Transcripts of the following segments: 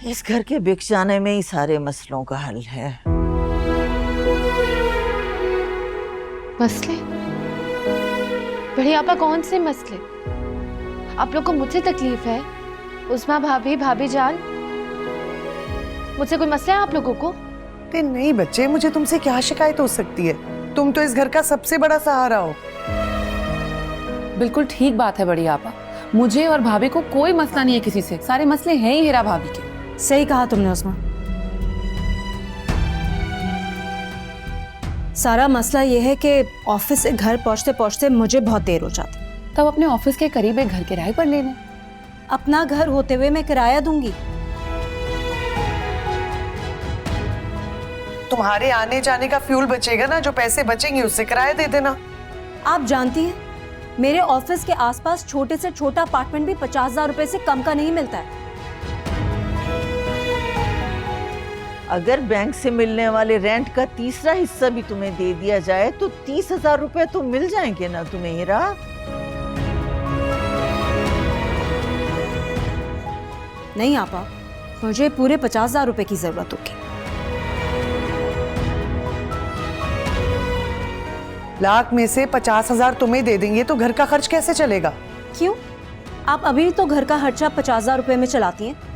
इस घर के बिक जाने में ही सारे मसलों का हल है। मसले? बड़ी आपा, कौन से मसले? आप लोग को मुझसे तकलीफ है? उस्मा भाभी, भाभी जान, मुझसे कोई मसला है आप लोगों को? नहीं बच्चे, मुझे तुमसे क्या शिकायत हो सकती है? तुम तो इस घर का सबसे बड़ा सहारा हो। बिल्कुल ठीक बात है बड़ी आपा, मुझे और भाभी को कोई मसला नहीं है किसी से, सारे मसले हैं ही हीरा भाभी के। सही कहा तुमने उस्मा। सारा मसला ये है कि ऑफिस से घर पहुंचते पहुंचते मुझे बहुत देर हो जाती। तब अपने ऑफिस के करीब एक घर किराए पर लेने। अपना घर होते हुए मैं किराया दूंगी? तुम्हारे आने जाने का फ्यूल बचेगा ना, जो पैसे बचेंगे उससे किराया दे देना। आप जानती हैं, मेरे ऑफिस के आसपास छोटे से छोटा अपार्टमेंट भी 50,000 रुपए से कम का नहीं मिलता है। अगर बैंक से मिलने वाले रेंट का तीसरा हिस्सा भी तुम्हें दे दिया जाए तो 30,000 रुपए तो मिल जाएंगे ना तुम्हें हीरा? नहीं आपा, मुझे पूरे 50,000 रुपए की जरूरत होगी। लाख में से 50,000 तुम्हें दे देंगे तो घर का खर्च कैसे चलेगा? क्यों? आप अभी तो घर का खर्चा 50,000 रुपए में चलाती हैं।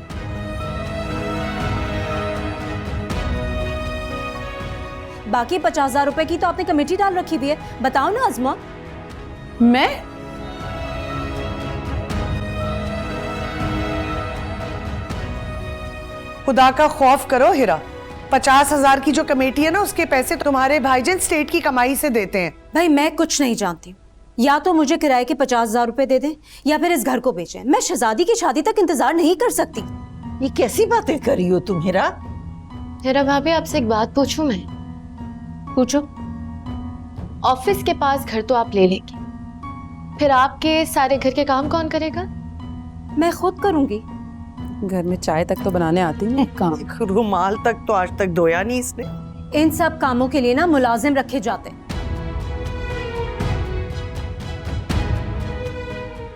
बाकी 50,000 रुपए की तो आपने कमेटी डाल रखी हुई है, बताओ ना अज़मा। मैं? खुदा का खौफ करो हीरा, 50,000 की जो कमेटी है ना, उसके पैसे तुम्हारे भाईजान स्टेट की कमाई से देते हैं। भाई मैं कुछ नहीं जानती, या तो मुझे किराए के 50,000 रुपए दे दें या फिर इस घर को बेचें। मैं शहजादी की शादी तक इंतजार नहीं कर सकती। ये कैसी बातें कर रही हो तुम हीरा? हीरा भाभी, आपसे एक बात पूछूं मैं? पूछो। ऑफिस के पास घर तो आप ले लेंगे, फिर आपके सारे घर के काम कौन करेगा? मैं खुद करूंगी। घर में चाय तक तो बनाने आती है काम। रुमाल तक तो आज तक धोया नहीं इसने। इन सब कामों के लिए ना मुलाजिम रखे जाते हैं।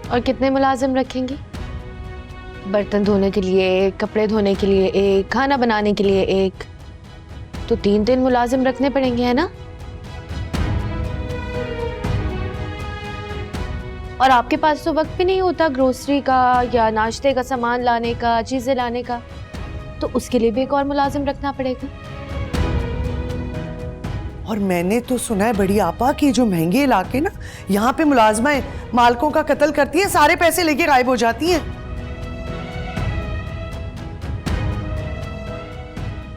और कितने मुलाजिम रखेंगी? बर्तन धोने के लिए एक, कपड़े धोने के लिए एक, खाना बनाने के लिए एक, तो 3-3 मुलाजिम रखने पड़ेंगे, है ना? और आपके पास तो वक्त भी नहीं होता ग्रोसरी का या नाश्ते का सामान लाने का, चीजें लाने का, तो उसके लिए भी एक और मुलाजिम रखना पड़ेगा। और मैंने तो सुना है बड़ी आपा कि जो महंगे इलाके ना, यहाँ पे मुलाजमाएं मालकों का कत्ल करती हैं, सारे पैसे लेके गायब हो जाती हैं।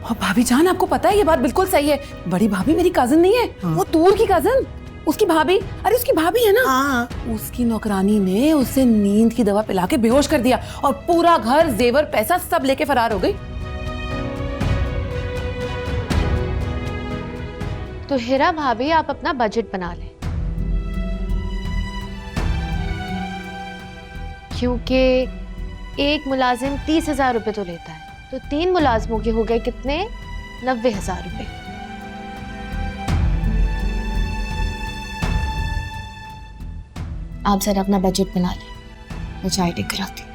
और भाभी जान, आपको पता है ये बात बिल्कुल सही है। बड़ी भाभी मेरी कजन नहीं है, वो दूर की कजन, उसकी भाभी, अरे उसकी भाभी है ना, हाँ। उसकी नौकरानी ने उसे नींद की दवा पिला के बेहोश कर दिया और पूरा घर, जेवर, पैसा सब लेके फरार हो गई। तो हीरा भाभी, आप अपना बजट बना लें, क्योंकि एक मुलाजिम 30,000 रुपए तो लेता है, तो 3 मुलाजिमों के हो गए कितने? 90,000 रुपए। आप जरा अपना बजट बना लें, मैं चाय लेकर आती हूँ।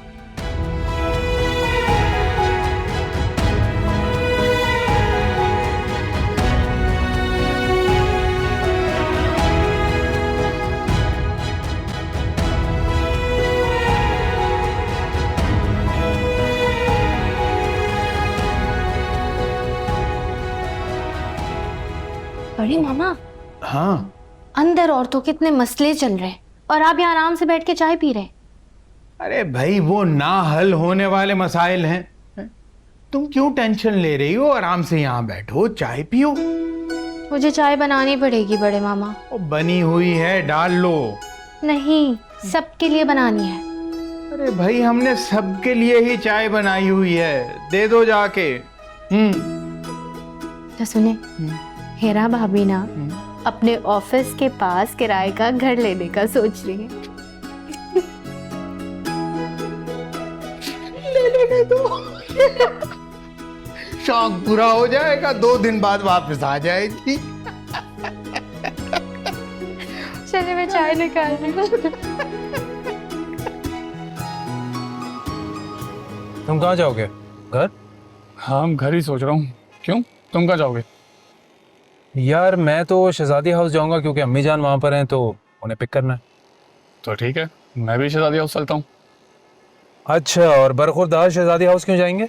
बड़ी मामा, हाँ अंदर औरतों के इतने मसले चल रहे हैं और आप यहाँ आराम से बैठ के चाय पी रहे हैं। अरे भाई, वो ना हल होने वाले मसाइल हैं। तुम क्यों टेंशन ले रही हो? आराम से यहाँ बैठो, चाय पियो। मुझे चाय बनानी पड़ेगी बड़े मामा। वो बनी हुई है, डाल लो। नहीं, सबके लिए बनानी है। अरे भाई, हमने सबके लिए ही चाय बनाई हुई है, दे दो जाके। तो सुने, हीरा भाभी ना अपने ऑफिस के पास किराए का घर लेने का सोच रही है। लेने दो। शौक पूरा हो जाएगा, 2 दिन बाद वापस आ जाएगी। चलिए मैं चाय निकाल रही हूँ। तुम कहाँ जाओगे? घर? हाँ हम घर ही सोच रहा हूँ। क्यों, तुम कहाँ जाओगे? यार मैं तो शहजादी हाउस जाऊंगा क्योंकि अम्मी जान वहाँ पर हैं तो उन्हें पिक करना है। तो ठीक है, मैं भी शहजादी हाउस चलता हूँ। अच्छा, और बरखुरदार शहजादी हाउस क्यों जाएंगे?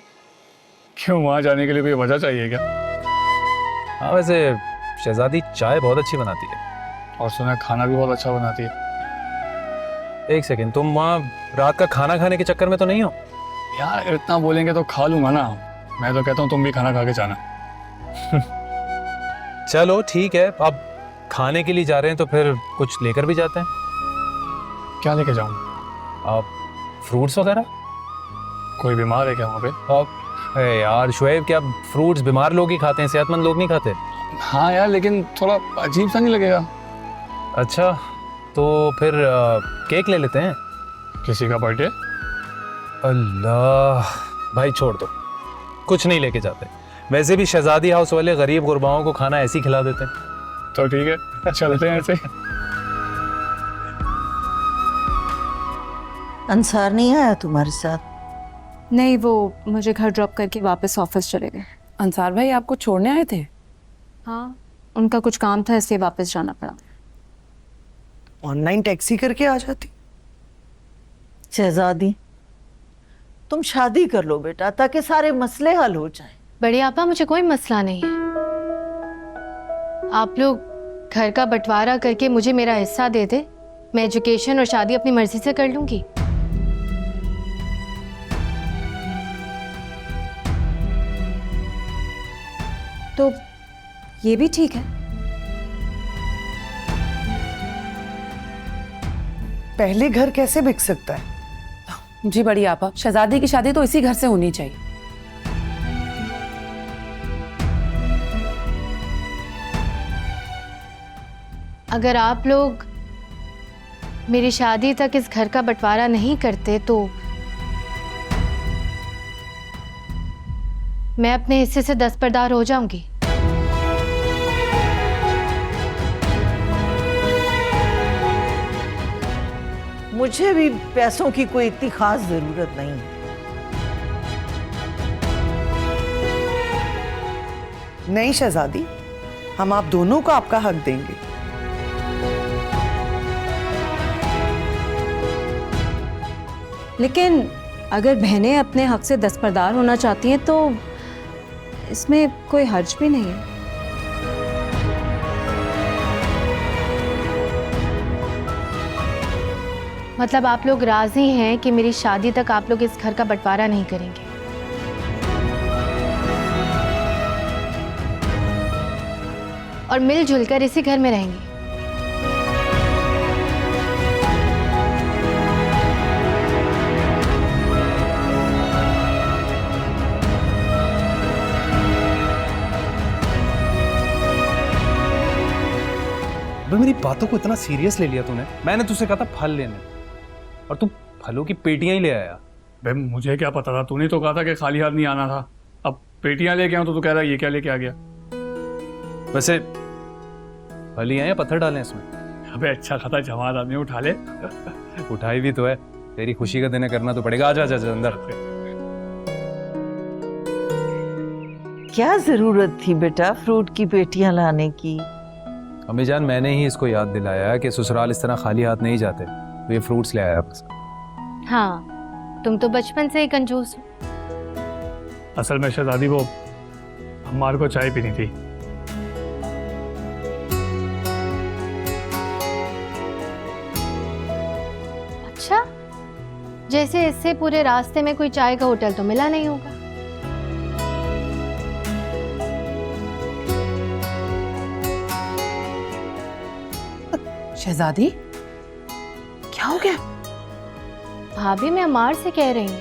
क्यों, वहाँ जाने के लिए कोई वजह चाहिए क्या? हाँ वैसे शहजादी चाय बहुत अच्छी बनाती है। और सुना है खाना भी बहुत अच्छा बनाती है। एक सेकंड, तुम वहाँ रात का खाना खाने के चक्कर में तो नहीं हो? यार इतना बोलेंगे तो खा लूंगा ना। मैं तो कहता हूँ तुम भी खाना खा के जाना। चलो ठीक है, अब खाने के लिए जा रहे हैं तो फिर कुछ लेकर भी जाते हैं। क्या लेके जाऊँ? आप फ्रूट्स वगैरह? कोई बीमार है क्या वहाँ पे? अरे यार शुएब, क्या फ्रूट्स बीमार लोग ही खाते हैं, सेहतमंद लोग नहीं खाते? हाँ यार, लेकिन थोड़ा अजीब सा नहीं लगेगा? अच्छा तो फिर केक ले लेते हैं। किसी का बर्थडे? अल्लाह भाई छोड़ दो, कुछ नहीं लेके जाते। वैसे भी शहजादी हाउस वाले गरीब गुरबाओं को खाना ऐसे ही खिला देते हैं। तो ठीक है, चलते हैं ऐसे। अंसार नहीं आया तुम्हारे साथ? नहीं, वो मुझे घर ड्रॉप करके वापस ऑफिस चले गए। अंसार भाई आपको छोड़ने आए थे? हाँ, उनका कुछ काम था इसलिए वापस जाना पड़ा। ऑनलाइन टैक्सी करके आ जाती। शहजादी, तुम शादी कर लो बेटा, ताकि सारे मसले हल हो जाएं। बड़ी आपा मुझे कोई मसला नहीं है। आप लोग घर का बंटवारा करके मुझे मेरा हिस्सा दे दे, मैं एजुकेशन और शादी अपनी मर्जी से कर लूंगी। तो ये भी ठीक है। पहले घर कैसे बिक सकता है? जी बड़ी आपा, शहजादी की शादी तो इसी घर से होनी चाहिए। अगर आप लोग मेरी शादी तक इस घर का बंटवारा नहीं करते तो मैं अपने हिस्से से दस्तबरदार हो जाऊंगी। मुझे भी पैसों की कोई इतनी खास जरूरत नहीं है। नहीं शहजादी, हम आप दोनों को आपका हक देंगे। लेकिन अगर बहनें अपने हक से दस्तबरदार होना चाहती हैं तो इसमें कोई हर्ज भी नहीं है। मतलब आप लोग राजी हैं कि मेरी शादी तक आप लोग इस घर का बंटवारा नहीं करेंगे? और मिलजुल कर इसी घर में रहेंगे? भाई मेरी बातों को इतना सीरियस ले लिया तूने। मैंने तुझसे कहा था फल लेने, और तू फलों की पेटियां ही ले आया। भाई मुझे क्या पता था, तूने तो कहा था कि खाली हाथ नहीं आना था। अब पेटियां लेके आऊं तो तू कह रहा है ये क्या लेके आ गया? वैसे फल ही हैं या पत्थर डालें इसमें? अबे अच्छा खाता जवान आदमी उठा ले। उठाई भी तो है, तेरी खुशी का दिन है, करना तो पड़ेगा। आजा आजा आजा अंदर। क्या जरूरत थी बेटा फ्रूट की पेटियां लाने की? अम्मी जान, मैंने ही इसको याद दिलाया कि ससुराल इस तरह खाली हाथ नहीं जाते, तो ये फ्रूट्स ले आया बस। हाँ, तुम तो बचपन से ही कंजूस हो। असल में शहजादी वो अम्मार को चाय पीनी थी। अच्छा, जैसे इससे पूरे रास्ते में कोई चाय का होटल तो मिला नहीं होगा। शहजादी क्या हो गया? भाभी मैं अमार से कह रही हूँ,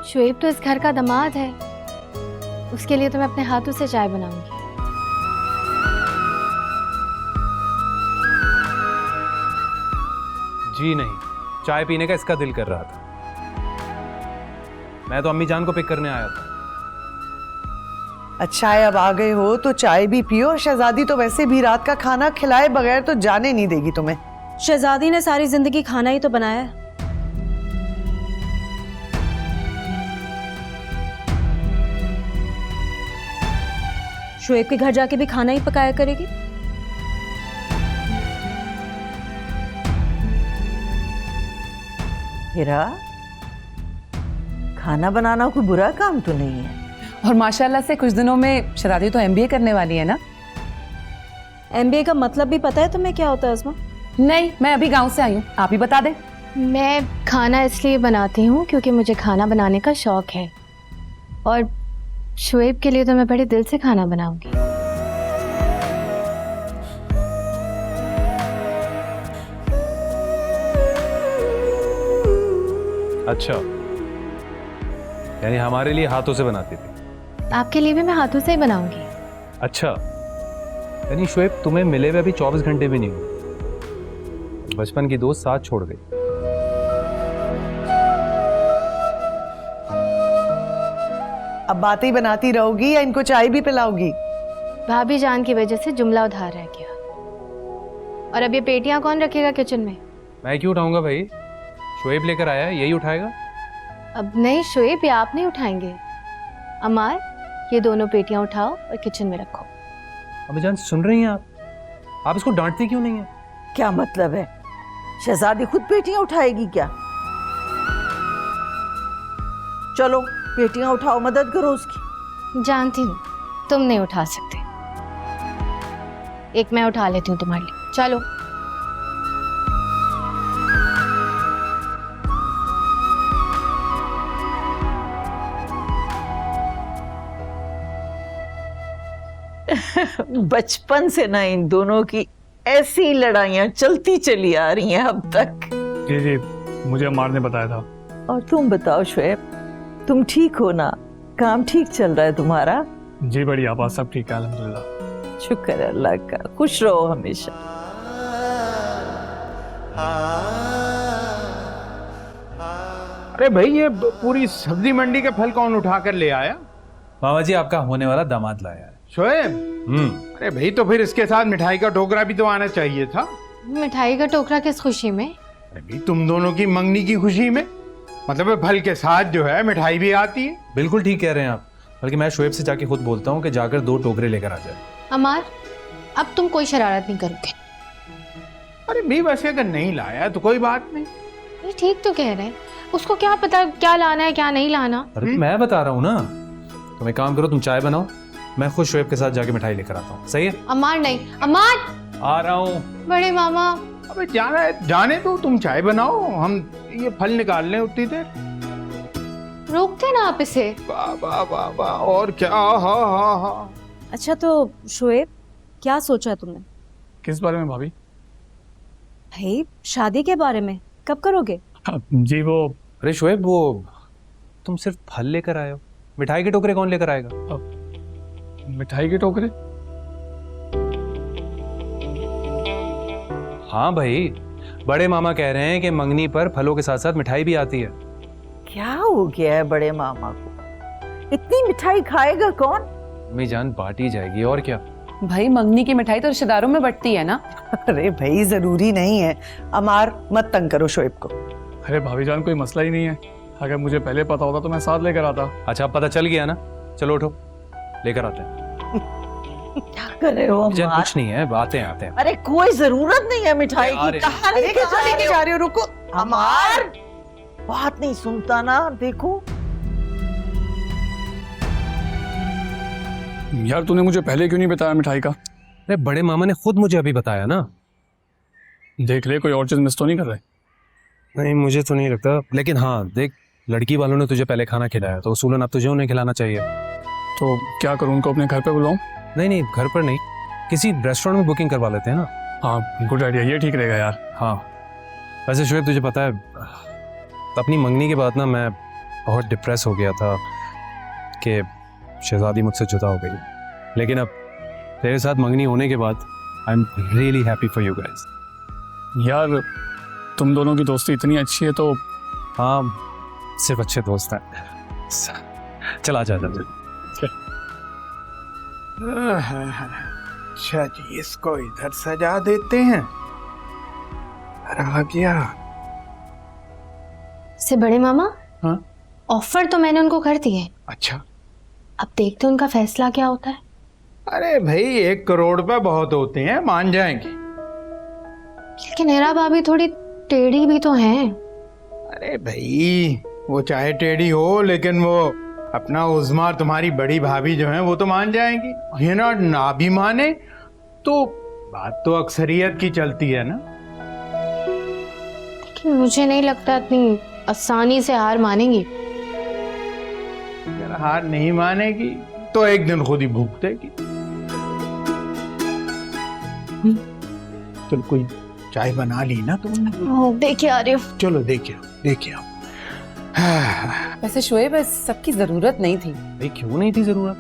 शुएब तो इस घर का दामाद है, उसके लिए तो मैं अपने हाथों से चाय बनाऊंगी। जी नहीं, चाय पीने का इसका दिल कर रहा था। मैं तो अम्मी जान को पिक करने आया था। अच्छा है अब आ गए हो तो चाय भी पियो। और शहजादी तो वैसे भी रात का खाना खिलाए बगैर तो जाने नहीं देगी तुम्हें। शहजादी ने सारी जिंदगी खाना ही तो बनाया है। शोएब के घर जाके भी खाना ही पकाया करेगी? हीरा, खाना बनाना कोई बुरा काम तो नहीं है। और माशाल्लाह से कुछ दिनों में शरादी तो एमबीए करने वाली है ना? एमबीए का मतलब भी पता है तुम्हें क्या होता है अज़मा? नहीं, मैं अभी गांव से आई हूँ, आप ही बता दें। मैं खाना इसलिए बनाती हूँ क्योंकि मुझे खाना बनाने का शौक है, और शोएब के लिए तो मैं बड़े दिल से खाना बनाऊंगी। अच्छा, यानी हमारे लिए हाथों से बनाती थी? आपके लिए भी मैं हाथों से ही बनाऊंगी। अच्छा, यानी शोएब तुम्हें मिले हुए अभी 24 घंटे भी नहीं हुए, बचपन की दोस्त साथ छोड़ गई। अब बातें ही बनाती रहोगी या इनको चाय भी पिलाओगी? भाभी जान की वजह से जुमला उधार रह गया। और अब ये पेटियां कौन रखेगा किचन में? मैं क्यों उठाऊंगा भाई, शोएब लेकर आया है, यही उठाएगा। अब नहीं शोएब, ये आप नहीं उठाएंगे। अमार, ये दोनों पेटियां उठाओ और किचन में रखो। अबे जान, सुन रही हैं आप इसको डांटती क्यों नहीं है? क्या मतलब है? शहजादी खुद पेटियां उठाएगी क्या? चलो पेटियां उठाओ, मदद करो उसकी। जानती हूँ तुम नहीं उठा सकते, एक मैं उठा लेती हूँ तुम्हारे लिए। चलो। बचपन से ना इन दोनों की ऐसी लड़ाइयां चलती चली आ रही हैं अब तक। जी जी, मुझे अम्मार ने बताया था। और तुम बताओ शोएब, तुम ठीक हो ना? काम ठीक चल रहा है तुम्हारा? जी बढ़िया, बात सब ठीक है अल्हम्दुलिल्लाह। शुक्र है अल्लाह का, खुश रहो हमेशा। अरे भाई, ये पूरी सब्जी मंडी के फल कौन उठा कर ले आया? मामा जी, आपका होने वाला दामाद लाया है। शोएब, अरे भाई, तो फिर इसके साथ मिठाई का टोकरा भी तो आना चाहिए था। मिठाई का टोकरा किस खुशी में? अरे भाई, तुम दोनों की मंगनी की खुशी में। मतलब फल के साथ जो है मिठाई भी आती है। बिल्कुल ठीक कह रहे हैं आप, बल्कि मैं शोएब से जाके खुद बोलता हूँ कि जाकर 2 टोकरे लेकर आ जाए। अमार, अब तुम कोई शरारत नहीं करोगे। अरे भाई, वैसे अगर नहीं लाया तो कोई बात नहीं। ये ठीक तो कह रहे हैं, उसको क्या पता क्या लाना है क्या नहीं लाना। अरे मैं बता रहा हूँ ना। तुम एक काम करो, तुम चाय बनाओ, मैं खुद शोएब के साथ जाके मिठाई लेकर आता हूँ। सही है? अमार नहीं, अमार। आ रहा हूँ। बड़े मामा। अबे जाना है जाने दो, तुम चाय बनाओ, हम ये फल निकाल लें उतनी देर। रोकते ना आप इसे। वाह वाह वाह वाह, और क्या। हा हा हा। अच्छा तो शोएब, क्या सोचा तुमने? किस बारे में भाभी? भाई शादी के बारे में, कब करोगे? जी वो, अरे शोएब, वो तुम सिर्फ फल लेकर आए हो, मिठाई के टोकरे कौन लेकर आएगा? मिठाई के टोकरे? हाँ भाई, बड़े मामा कह रहे हैं कि मंगनी पर फलों के साथ साथ मिठाई भी आती है। क्या हो गया है बड़े मामा को? इतनी मिठाई खाएगा कौन? अम्मी जान, बांटी जाएगी और क्या। भाई, मंगनी की मिठाई तो रिश्तेदारों में बंटती है ना। अरे भाई, जरूरी नहीं है। अमार, मत तंग करो शोएब को। अरे भाभी जान, कोई मसला ही नहीं है। अगर मुझे पहले पता होता तो मैं साथ लेकर आता। अच्छा, अब पता चल गया ना, चलो उठो, लेकर आते हैं। क्या कर रहे हो जान, अम्मार? कुछ नहीं है, आते हैं। अरे कोई जरूरत नहीं है मिठाई अरे, की। कहाँ अरे लेके कहाँ लेके जा रहे हो? रुको अमार, बात नहीं सुनता ना, देखो। यार, तूने मुझे पहले क्यों नहीं बताया मिठाई का? अरे बड़े मामा ने खुद मुझे अभी बताया ना। देख ले, कोई और चीज मिस तो नहीं कर रहे? नहीं, मुझे तो नहीं लगता, लेकिन हाँ देख, लड़की वालों ने तुझे पहले खाना खिलाया तो उसूलन अब तुझे उन्हें खिलाना चाहिए। तो क्या करूं, उनको अपने घर पे बुलाऊं? नहीं, घर पर नहीं, किसी रेस्टोरेंट में बुकिंग करवा लेते हैं ना। हाँ, गुड आइडिया, ये ठीक रहेगा यार। हाँ, वैसे शोएब, तुझे पता है, अपनी मंगनी के बाद ना मैं बहुत डिप्रेस हो गया था कि शहजादी मुझसे जुदा हो गई। लेकिन अब तेरे साथ मंगनी होने के बाद I am really happy for you guys. यार, तुम दोनों की दोस्ती इतनी अच्छी है तो। हाँ, सिर्फ अच्छे दोस्त हैं। चला जा। अच्छा जी, इसको इधर सजा देते हैं। आ गया। से बड़े मामा, हाँ? ऑफर तो मैंने उनको कर दिए। अच्छा, अब देखते हैं उनका फैसला क्या होता है। अरे भाई 1 करोड़ रुपए बहुत होते हैं, मान जाएंगे। लेकिन हेरा भाभी थोड़ी टेढ़ी भी तो हैं। अरे भाई वो चाहे टेढ़ी हो, लेकिन वो अपना उस्मा, तुम्हारी बड़ी भाभी जो है वो तो मान जाएंगी। हिना ना भी माने तो बात तो अक्सरियत की चलती है ना। लेकिन मुझे नहीं लगता इतनी आसानी से हार मानेंगी। अगर हार नहीं मानेगी तो एक दिन खुद ही भूखेगी। चल कोई चाय बना ली ना तुमने? देखिए आ रही हूँ। चलो देखिए देखिए आप। वैसे शोएब सबकी जरूरत नहीं थी। भाई क्यों नहीं थी जरूरत?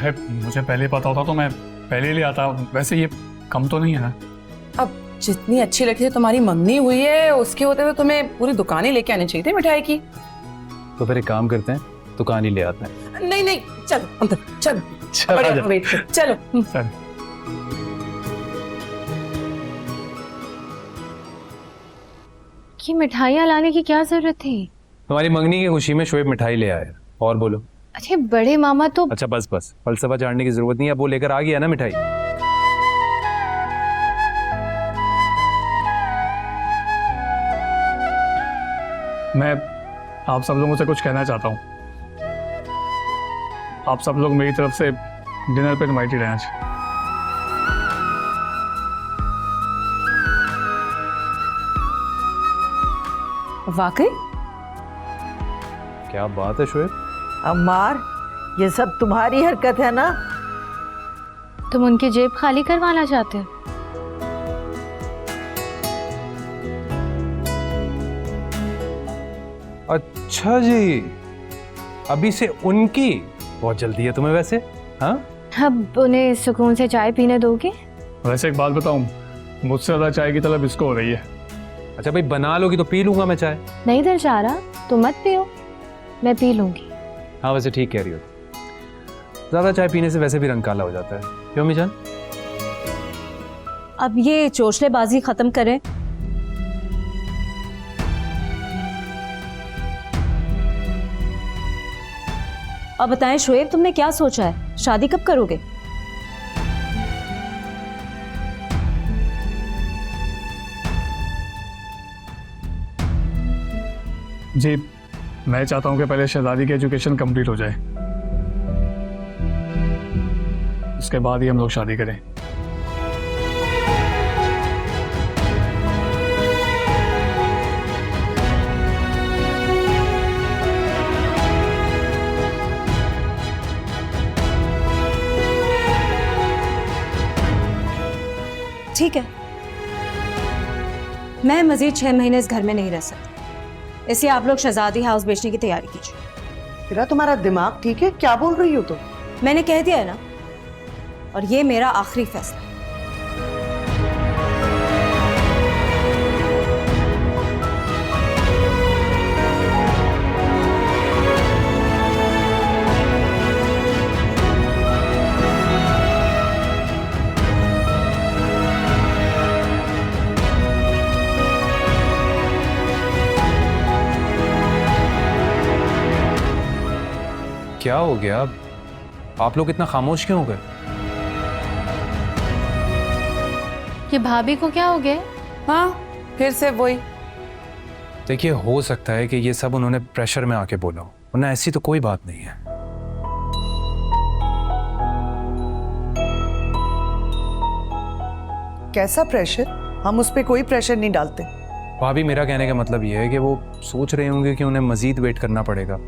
है, मुझे पहले पता होता तो मैं पहले ले आता। वैसे ये कम तो नहीं है ना? अब जितनी अच्छी लड़की से तुम्हारी मंगनी हुई है, उसके होते हुए तुम्हें पूरी दुकान ही लेके आनी चाहिए थी मिठाई की। तो फिर एक काम करते हैं, दुकान ही ले आते हैं। नहीं नहीं, चलो अंदर चलो। चल, बड़े आजा। वेट करो, चलो। चल। ये मिठाइयाँ लाने की क्या जरूरत थी? तुम्हारी मंगनी की खुशी में शोएब मिठाई ले आया। और बोलो। अरे बड़े मामा तो अच्छा बस बस, फलसफा झाड़ने की जरूरत नहीं है, अब वो लेकर आ गया ना मिठाई। मैं आप सब लोगों से कुछ कहना चाहता हूँ। आप सब लोग मेरी तरफ से डिनर पे इनवाइटेड हैं आज। वाकई? क्या बात है शोएब? अम्मार, ये सब तुम्हारी हरकत है ना? तुम उनकी जेब खाली करवाना चाहते हो? अच्छा जी, अभी से उनकी? बहुत जल्दी है तुम्हें वैसे। हाँ, अब उन्हें सुकून से चाय पीने दोगे? वैसे एक बात बताऊँ, मुझसे ज़्यादा चाय की तलब इसको हो रही है। अच्छा भाई बना लोगी तो पी लूंगा मैं चाय। नहीं दिल चाह रहा तो मत पियो, मैं पी लूंगी। हाँ वैसे ठीक कह रही हो, ज्यादा चाय पीने से वैसे भी रंग काला हो जाता है। क्यों अम्मी जान? अब ये चोचलेबाजी खत्म करें। अब बताएं शोएब, तुमने क्या सोचा है? शादी कब करोगे? जी, मैं चाहता हूँ कि पहले शहजादी की एजुकेशन कंप्लीट हो जाए, उसके बाद ही हम लोग शादी करें। ठीक है, मैं मजीद 6 महीने इस घर में नहीं रह सकती, इसलिए आप लोग शहजादी हाउस बेचने की तैयारी कीजिए। तेरा तुम्हारा दिमाग ठीक है? क्या बोल रही हो तुम? मैंने कह दिया है ना, और ये मेरा आखिरी फैसला है। क्या हो गया? आप लोग इतना खामोश क्यों हो गए? ये भाभी को क्या हो गया? हाँ फिर से वही। देखिए हो सकता है कि ये सब उन्होंने प्रेशर में आके बोला हो, वरना ऐसी तो कोई बात नहीं है। कैसा प्रेशर? हम उस पर कोई प्रेशर नहीं डालते। भाभी मेरा कहने का मतलब ये है कि वो सोच रहे होंगे कि उन्हें मजीद वेट करना पड़ेगा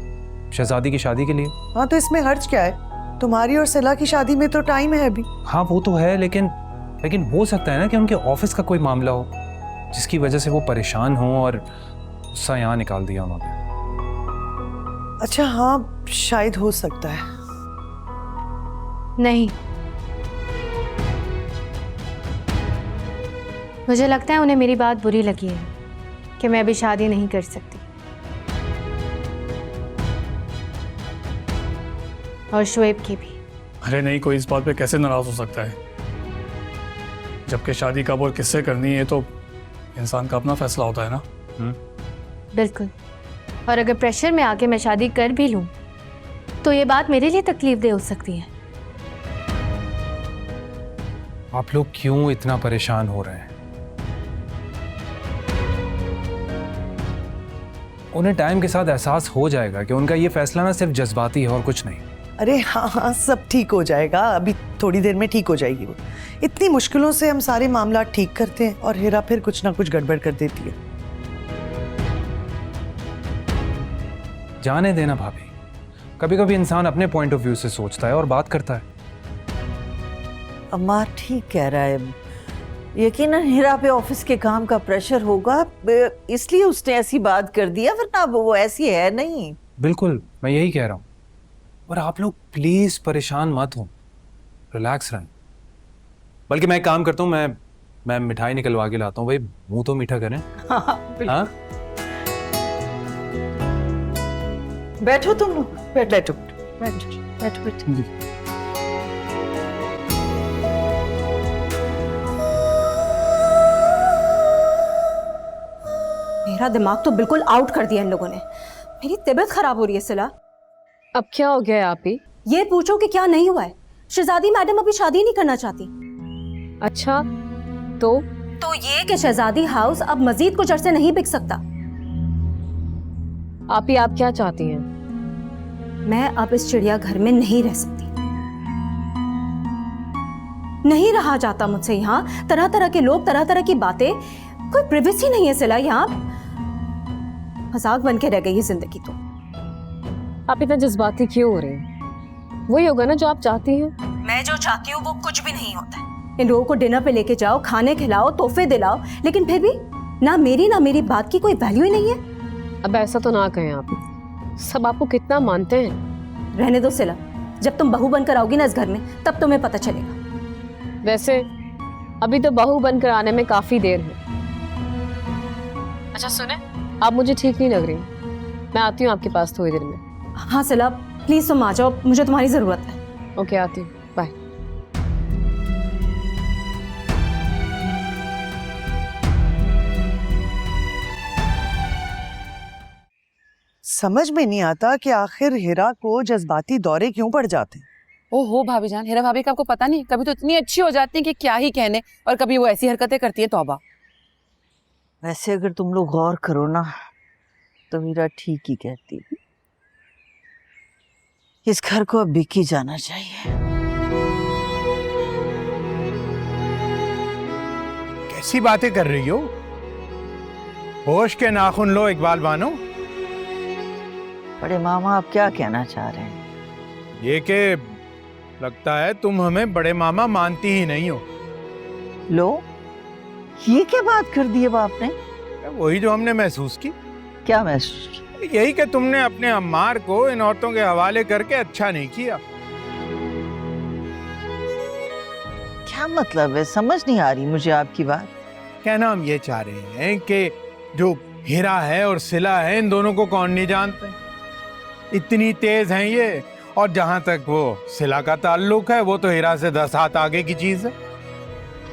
शहजादी की शादी के लिए। हाँ तो इसमें हर्ज क्या है? तुम्हारी और सिला की शादी में तो टाइम है अभी। हाँ वो तो है, लेकिन हो सकता है ना कि उनके ऑफिस का कोई मामला हो जिसकी वजह से वो परेशान हो और गुस्सा यहाँ निकाल दिया उन्होंने। अच्छा हाँ, शायद हो सकता है। नहीं, मुझे लगता है उन्हें मेरी बात बुरी लगी है कि मैं अभी शादी नहीं कर सकती, और शोएब की भी। अरे नहीं, कोई इस बात पे कैसे नाराज हो सकता है? जबकि शादी कब और किससे करनी है तो इंसान का अपना फैसला होता है ना। बिल्कुल, और अगर प्रेशर में आके मैं शादी कर भी लूं तो ये बात मेरे लिए तकलीफ दे हो सकती है। आप लोग क्यों इतना परेशान हो रहे हैं? उन्हें टाइम के साथ एहसास हो जाएगा कि उनका ये फैसला ना सिर्फ जज्बाती है और कुछ नहीं। अरे हाँ हाँ, सब ठीक हो जाएगा, अभी थोड़ी देर में ठीक हो जाएगी वो। इतनी मुश्किलों से हम सारे मामला ठीक करते हैं और हेरा फिर कुछ ना कुछ गड़बड़ कर देती है। जाने देना भाभी, कभी कभी इंसान अपने पॉइंट ऑफ व्यू से सोचता है और बात करता है। अम्मार ठीक कह रहा है, यकीनन हीरा पे ऑफिस के काम का प्रेशर होगा, इसलिए उसने ऐसी बात कर दिया, वरना वो ऐसी है नहीं। बिल्कुल, मैं यही कह रहा हूँ। और आप लोग प्लीज परेशान मत हो, रिलैक्स रहें। बल्कि मैं एक काम करता हूँ, मैं मिठाई निकलवा के लाता हूँ। भाई मुंह तो मीठा करें। हाँ, बैठो तुम लोग, बैठो बैठो बैठो। मेरा दिमाग तो बिल्कुल आउट कर दिया इन लोगों ने। मेरी तबीयत खराब हो रही है सिला। अब क्या हो गया है आप ही? ये पूछो कि क्या नहीं हुआ है। शहजादी मैडम अभी शादी नहीं करना चाहती। अच्छा, तो ये कि शहजादी हाउस अब मजीद कुछ अरसे नहीं बिक सकता। आप ही आप क्या चाहती हैं? मैं अब इस चिड़ियाघर में नहीं रह सकती। नहीं रहा जाता मुझसे यहाँ। तरह तरह के लोग, तरह तरह की बातें, कोई प्राइवेसी नहीं है सिला। यहाँ मजाक बन के रह गई है जिंदगी तो। आप इतना जज्बाती क्यों हो रहे हैं? वही होगा ना जो आप चाहती हैं। मैं जो चाहती हूँ वो कुछ भी नहीं होता है। इन लोगों को डिनर पे लेके जाओ, खाने खिलाओ, तोहफे दिलाओ, लेकिन फिर भी ना मेरी बात की कोई वैल्यू ही नहीं है। अब ऐसा तो ना कहें आप, सब आपको कितना मानते हैं। रहने दो सिला, जब तुम बहू बनकर आओगी ना इस घर में, तब तुम्हें पता चलेगा। वैसे अभी तो बहू बनकर आने में काफी देर है। अच्छा सुने, आप मुझे ठीक नहीं लग रही, मैं आती हूँ आपके पास थोड़ी देर में। हाँ सिला, प्लीज तुम आ जाओ, मुझे तुम्हारी जरूरत है। ओके, आती हूँ, बाय। समझ में नहीं आता कि आखिर हीरा को जज्बाती दौरे क्यों पड़ जाते हैं। ओहो भाभी जान, हीरा भाभी का आपको पता नहीं, कभी तो इतनी अच्छी हो जाती है कि क्या ही कहने, और कभी वो ऐसी हरकतें करती है, तौबा। वैसे अगर तुम लोग गौर करो ना, तो मीरा ठीक ही कहती है। इस घर को अब बिकी जाना चाहिए। कैसी बातें कर रही हो? होश के नाखून लो इकबाल बानो। बड़े मामा आप क्या कहना चाह रहे हैं? ये कि लगता है तुम हमें बड़े मामा मानती ही नहीं हो। लो, ये क्या बात कर दी है बाप ने? वही जो हमने महसूस की। क्या महसूस किया? यही कि तुमने अपने अम्मार को इन औरतों के हवाले करके अच्छा नहीं किया। क्या मतलब है? समझ नहीं आ रही मुझे आपकी बात। कहना हम ये चाह रहे हैं कि जो हीरा है और सिला है, इन दोनों को कौन नहीं जानते। इतनी तेज हैं ये, और जहां तक वो सिला का ताल्लुक है, वो तो हीरा से 10 हाथ आगे की चीज है।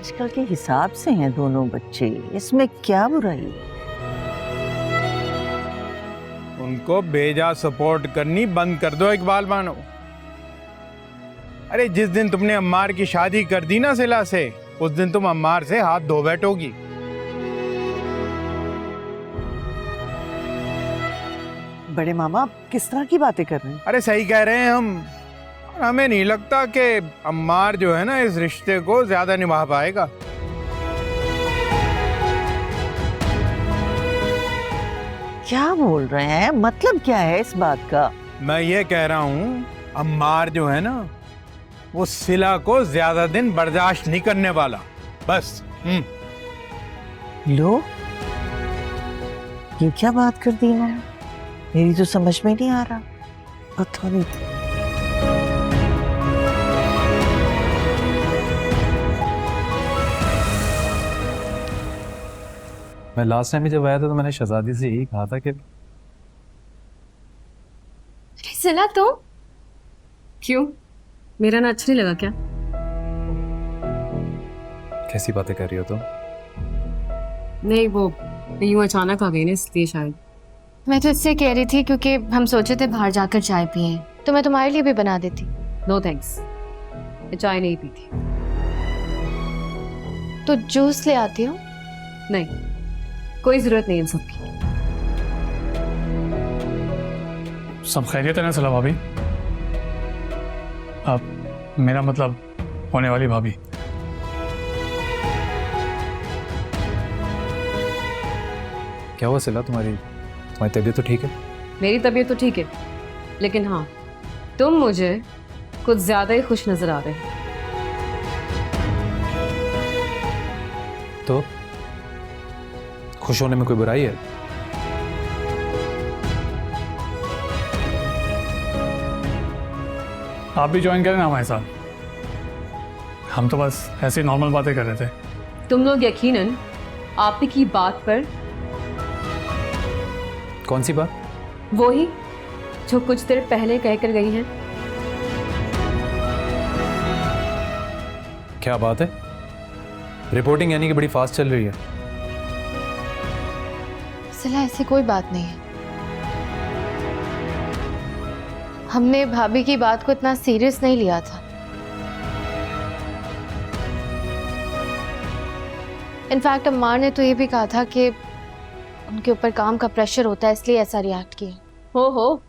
आजकल के हिसाब से हैं दोनों बच्चे, इसमें क्या बुराई है? उनको बेजा सपोर्ट करनी बंद कर दो इकबाल बानो। अरे जिस दिन तुमने अम्मार की शादी कर दी ना सिला से, उस दिन तुम अम्मार से हाथ धो बैठोगी। बड़े मामा आप किस तरह की बातें कर रहे हैं? अरे सही कह रहे हैं हम। और हमें नहीं लगता कि अम्मार जो है ना इस रिश्ते को ज्यादा निभा पाएगा। क्या बोल रहे हैं? मतलब क्या है इस बात का? मैं ये कह रहा हूँ, अम्मार जो है ना, वो सिला को ज्यादा दिन बर्दाश्त नहीं करने वाला। बस। लो, ये क्या बात कर दी इन्होंने? मेरी तो समझ में नहीं आ रहा। पता नहीं। मैं लास्ट टाइम जब आया था तो मैंने शहजादी से यही कहा था कि सिला तो क्यों, मेरा ना अच्छा नहीं लगा क्या? कैसी बातें कर रही हो तुम? नहीं, वो यूं अचानक आ गई ना, इसलिए शायद। मैं तो इससे कह रही थी क्योंकि हम सोचे थे बाहर जाकर चाय पिए, तो मैं तुम्हारे लिए भी बना देती। नो थैंक्स, मैं चाय नहीं पीती। तो जूस ले आती हूँ। नहीं, कोई जरूरत नहीं इन सब की। सब खैरियत है ना सला भाभी? अब मेरा मतलब होने वाली भाभी। क्या हुआ सिला, तुम्हारी तबीयत तो ठीक है? मेरी तबीयत तो ठीक है, लेकिन हाँ, तुम मुझे कुछ ज्यादा ही खुश नजर आ रहे हो। तो खुश होने में कोई बुराई है? आप भी ज्वाइन करें ना हमारे साथ। हम तो बस ऐसी नॉर्मल बातें कर रहे थे। तुम लोग यकीनन आप ही की बात पर, कौन सी बात? वो ही जो कुछ देर पहले कहकर गई हैं। क्या बात है? रिपोर्टिंग यानी कि बड़ी फास्ट चल रही है। सिला ऐसी कोई बात नहीं है। हमने भाभी की बात को इतना सीरियस नहीं लिया था। इनफैक्ट अम्मार ने तो ये भी कहा था कि उनके ऊपर काम का प्रेशर होता है, इसलिए ऐसा रिएक्ट किया। हो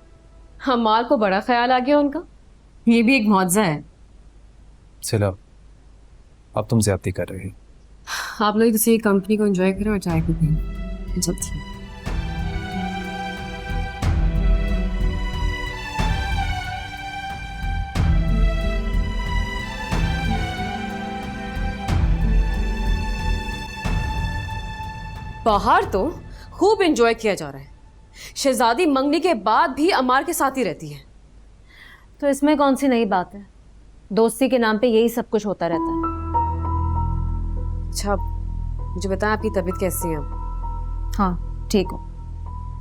हमार को बड़ा ख्याल आ गया उनका। ये भी एक मुआवजा है। सिला, अब तुम ज्यादती कर रही हो। आप लोग किसी कंपनी को एंजॉय करें और चाय भी पिए। जल्दी। बाहर तो खूब एंजॉय किया जा रहा है। शहजादी मंगनी के बाद भी अमार के साथ ही रहती है। तो इसमें कौन सी नई बात है? दोस्ती के नाम पे यही सब कुछ होता रहता है। अच्छा, मुझे बताएं आपकी तबीयत कैसी है अब? हाँ, ठीक हो।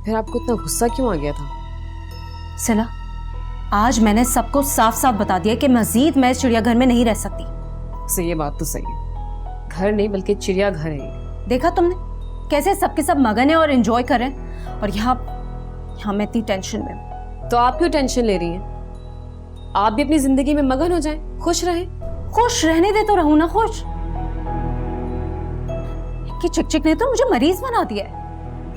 फिर आपको इतना गुस्सा क्यों आ गया था? सिला, आज मैंने सबको साफ साफ बता दिया कि मजीद मैं इस चिड़ियाघर में नहीं रह सकती। सही, ये बात तो सही है। घर नहीं बल्कि चिड़ियाघर है ये। देखा तुमने कैसे सबके सब मगन है और एंजॉय कर रहे हैं, और यहाँ मैं इतनी टेंशन में हूँ। तो आप क्यों टेंशन ले रही हैं? आप भी अपनी जिंदगी में मगन हो जाएं, खुश रहें। खुश रहने दे तो रहूं ना खुश। कि चिक ने तो मुझे मरीज बना दिया है।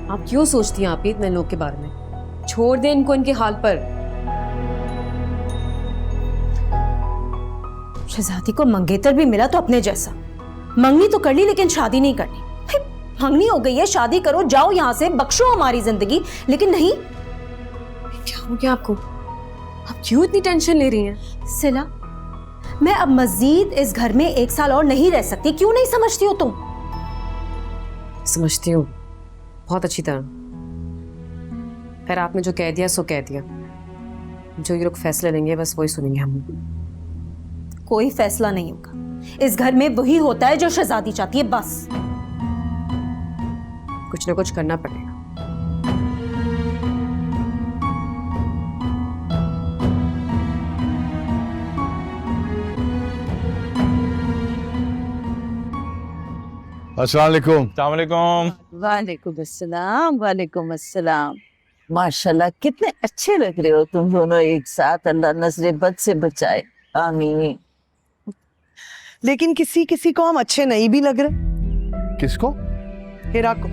आप क्यों सोचती हैं आप ही इतने लोग के बारे में? छोड़ दें इनको इनके हाल पर। शहजादी को मंगेतर भी मिला तो अपने जैसा। मंगनी तो कर ली लेकिन शादी नहीं करनी। मंगनी हो गई है, शादी करो, जाओ यहाँ से, बख्शो हमारी जिंदगी। लेकिन नहीं। क्या हो गया आपको? आप क्यों इतनी टेंशन ले रही हैं? सिला, मैं अब मजीद इस घर में 1 साल और नहीं रह सकती। क्यों नहीं समझती हो तुम? समझती हूँ बहुत अच्छी तरह। फिर आपने जो कह दिया सो कह दिया। जो ये लोग फैसले लेंगे बस वही सुनेंगे हम। कोई फैसला नहीं होगा। इस घर में वही होता है जो शहजादी चाहती है, बस। कुछ ना कुछ करना पड़ेगा। अस्सलाम वालेकुम। वालेकुम अस्सलाम। वालेकुम अस्सलाम। माशाल्लाह कितने अच्छे लग रहे हो तुम दोनों एक साथ। अल्लाह नजरे बद से बचाए, आमीन। लेकिन किसी किसी को हम अच्छे नहीं भी लग रहे। किसको? हिरा को।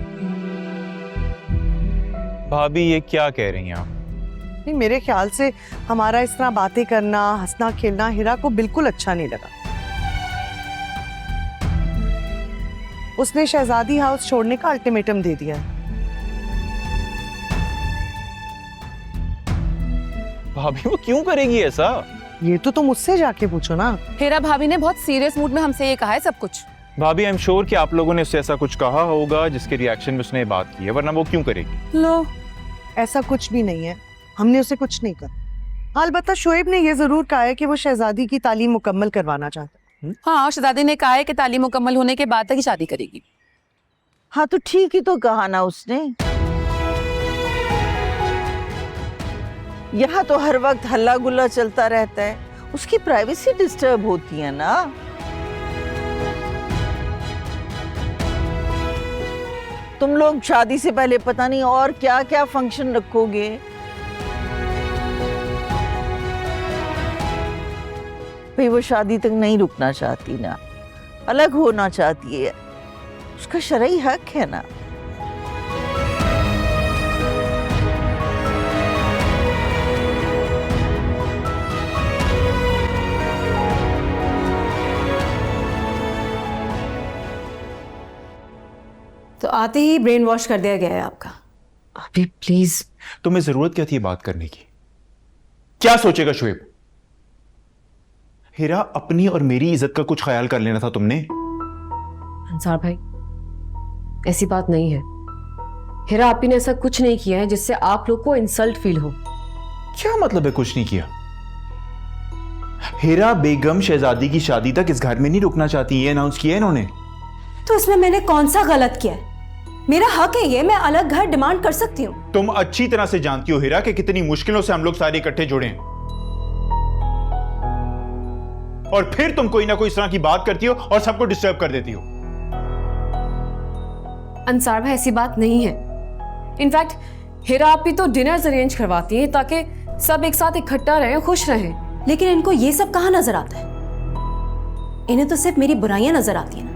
भाभी ये क्या कह रही हैं आप? नहीं, मेरे ख्याल से हमारा इस तरह बातें करना, हंसना खेलना हिरा को बिल्कुल अच्छा नहीं लगा। उसने शहजादी हाउस छोड़ने का अल्टीमेटम दे दिया है। भाभी वो क्यों करेगी ऐसा? ये तो तुम उससे जाके पूछो ना। हेरा भाभी ने बहुत सीरियस मूड में हमसे ये कहा है सब कुछ। भाभी आई एम श्योर कि आप लोगों ने उससे ऐसा कुछ कहा होगा जिसके रिएक्शन में उसने ये बात की है, वरना वो क्यों करेगी? लो, ऐसा कुछ भी नहीं है। हमने उसे कुछ नहीं कहा। अलबत्ता शोएब ने यह जरूर कहा है कि वो शहजादी की तालीम मुकम्मल करवाना चाहता है। हाँ, शहजादी ने कहा है कि तालीम मुकम्मल होने के बाद तक ही शादी करेगी। हाँ तो ठीक ही तो कहा ना उसने। यहाँ तो हर वक्त हल्ला गुल्ला चलता रहता है, उसकी प्राइवेसी डिस्टर्ब होती है ना। तुम लोग शादी से पहले पता नहीं और क्या क्या फंक्शन रखोगे। भाई वो शादी तक नहीं रुकना चाहती ना, अलग होना चाहती है, उसका शरई हक है ना। तो आते ही ब्रेन वॉश कर दिया गया है आपका। अभी प्लीज, तुम्हें जरूरत क्या थी बात करने की? क्या सोचेगा शुएब? हीरा, अपनी और मेरी इज्जत का कुछ ख्याल कर लेना था तुमने। अंसार भाई, ऐसी बात नहीं है। हीरा आपी ने ऐसा कुछ नहीं किया है जिससे आप लोग को इंसल्ट फील हो। क्या मतलब है कुछ नहीं किया? हीरा बेगम शहजादी की शादी तक इस घर में नहीं रुकना चाहती, ये अनाउंस किया इन्होंने। तो इसमें मैंने कौन सा गलत किया है? मेरा हक है ये, मैं अलग घर डिमांड कर सकती हूँ। तुम अच्छी तरह से जानती हो हीरा कि कितनी मुश्किलों से हम लोग सारे इकट्ठे जुड़े हैं, और फिर तुम कोई ना कोई इस तरह की बात करती हो और सबको डिस्टर्ब कर देती हो। अंसार भाई, ऐसी बात नहीं है। इनफैक्ट हीरा आपी तो डिनर्स अरेंज करवाती है ताकि सब एक साथ इकट्ठा रहें, खुश रहें। लेकिन इनको ये सब कहाँ नजर आता है? इन्हें तो सिर्फ मेरी बुराइयां नजर आती हैं ना।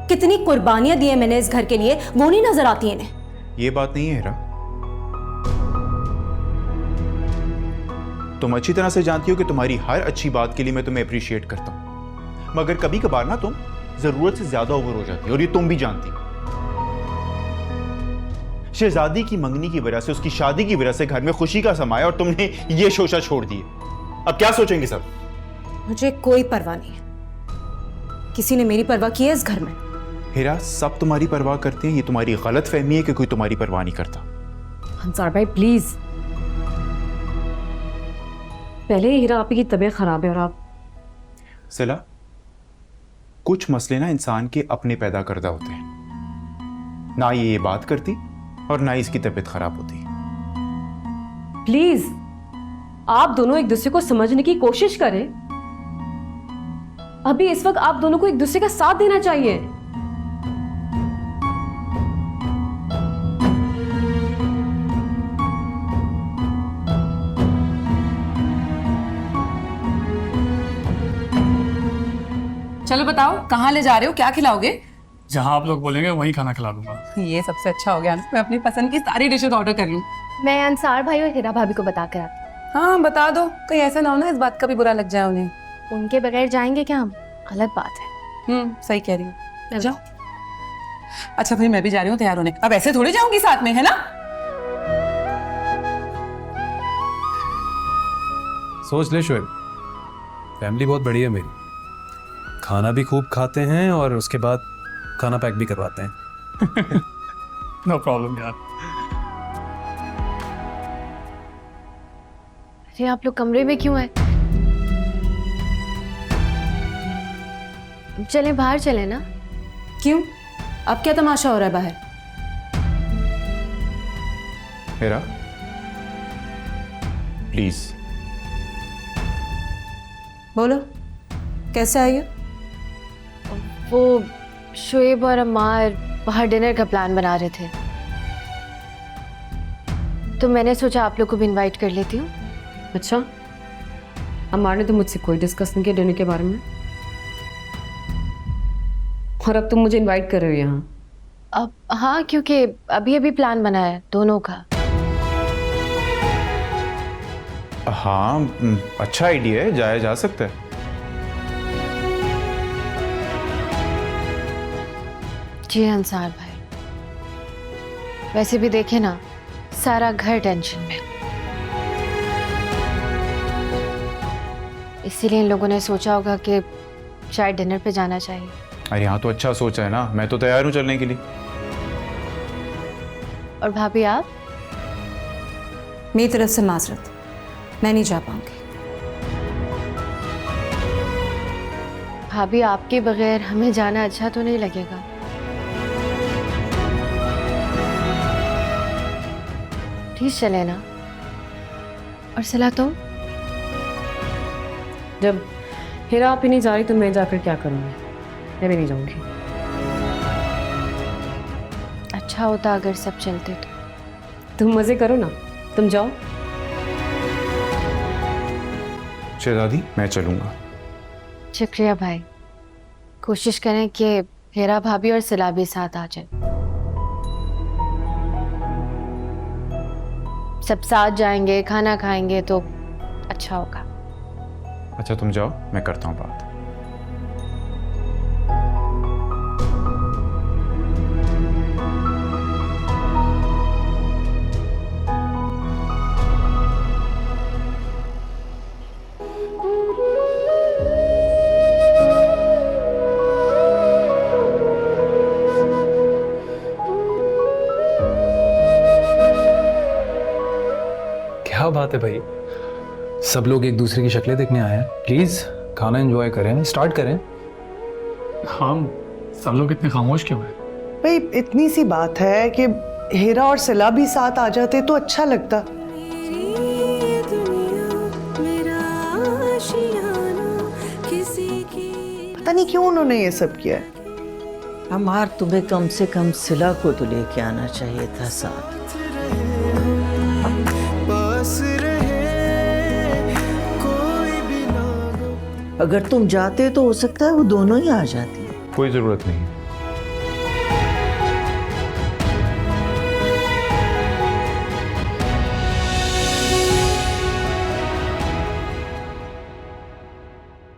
कितनी कुर्बानियां दी है मैंने इस घर के लिए, वो नहीं नजर आती है इन्हें। ये बात नहीं है हीरा, तुम अच्छी तरह से जानती हो कि तुम्हारी हर अच्छी बात के लिए मैं तुम्हें अप्रिशिएट करता हूं, मगर कभी कभार ना तुम जरूरत से ज्यादा ओवर हो जाती हो, और ये तुम भी जानती हो। शहजादी की मंगनी की वजह से, उसकी शादी की वजह से घर में खुशी का समाया और तुमने ये शोशा छोड़ दिए। अब क्या सोचेंगे सब? मुझे कोई परवाह नहीं है, किसी ने मेरी परवाह की है इस घर में? हीरा, सब तुम्हारी परवाह करते हैं, ये तुम्हारी गलत फहमी है कि कोई तुम्हारी परवाह नहीं करता। अंसार भाई प्लीज, पहले ही हीरा आपी की तबीयत खराब है और आप। सिला, कुछ मसले ना इंसान के अपने पैदा करदा होते हैं, ना ये बात करती और ना इसकी तबीयत खराब होती। प्लीज, आप दोनों एक दूसरे को समझने की कोशिश करें। अभी इस वक्त आप दोनों को एक दूसरे का साथ देना चाहिए। चलो बताओ, कहाँ ले जा रहे हो, क्या खिलाओगे? जहाँ आप लोग बोलेंगे वहीं खाना खिला दूंगा। ये सबसे अच्छा हो गया, मैं अपनी पसंद की सारी डिशेज ऑर्डर कर लूँ। मैं अंसार भाई और हीरा भाभी को बता कर आती हाँ बता दो, कहीं ऐसा ना हो ना इस बात का भी बुरा लग जाए उन्हें। हूँ। उनके बगैर जाएंगे क्या हम? अलग बात है। सही कह रही हूँ, जाओ। अच्छा फिर मैं भी जा रही हूँ तैयार होने। अब ऐसे थोड़ी जाऊंगी साथ में, है ना? सोच ले शुएब, फैमिली बहुत बड़ी है मेरी, खाना भी खूब खाते हैं और उसके बाद खाना पैक भी करवाते हैं। नो प्रॉब्लम यार। अरे आप लोग कमरे में क्यों हैं? चलें बाहर चलें ना। क्यों? अब क्या तमाशा हो रहा है बाहर? हीरा प्लीज। बोलो, कैसे आई हो? वो शुएब और अम्मार बाहर डिनर का प्लान बना रहे थे, तो मैंने सोचा आप लोग को भी इनवाइट कर लेती हूँ। अच्छा, अम्मार ने तो मुझसे कोई डिस्कस नहीं किया डिनर के बारे में, और अब तुम मुझे इनवाइट कर रहे हो यहाँ? अब हाँ, क्योंकि अभी अभी प्लान बना है दोनों का। हाँ, अच्छा आइडिया है, जाया जा सकता है। जी अंसार भाई, वैसे भी देखे ना, सारा घर टेंशन में, इसीलिए इन लोगों ने सोचा होगा कि शायद डिनर पे जाना चाहिए। अरे हाँ, तो अच्छा सोचा है ना, मैं तो तैयार हूँ चलने के लिए। और भाभी आप? मेरी तरफ से माजरत, मैं नहीं जा पाऊंगी। भाभी आपके बगैर हमें जाना अच्छा तो नहीं लगेगा। प्लीज चले ना। और सलाह तुम? जब हीरा आप ही नहीं जा रही तो मैं जाकर क्या करूँगी? मैं भी नहीं जाऊँगी। अच्छा होता अगर सब चलते तो। तुम मजे करो ना, तुम जाओ। शहजादी, मैं चलूंगा। शुक्रिया भाई। कोशिश करें कि हेरा भाभी और सिला भी साथ आ जाए। सब साथ जाएंगे, खाना खाएंगे तो अच्छा होगा। अच्छा तुम जाओ, मैं करता हूँ बात। क्या बात है भाई, सब लोग एक दूसरे की शक्लें देखने आए हैं। प्लीज खाना एंजॉय करें, स्टार्ट करें। हम सब लोग इतने खामोश क्यों हैं? भाई इतनी सी बात है कि हेरा और सिला भी साथ आ जाते तो अच्छा लगता। पता नहीं क्यों उन्होंने ये सब किया है। हमार तुम्हें कम से कम सिला को तो लेके आना चाहिए था साथ। अगर तुम जाते तो हो सकता है वो दोनों ही आ जाती। कोई ज़रूरत नहीं,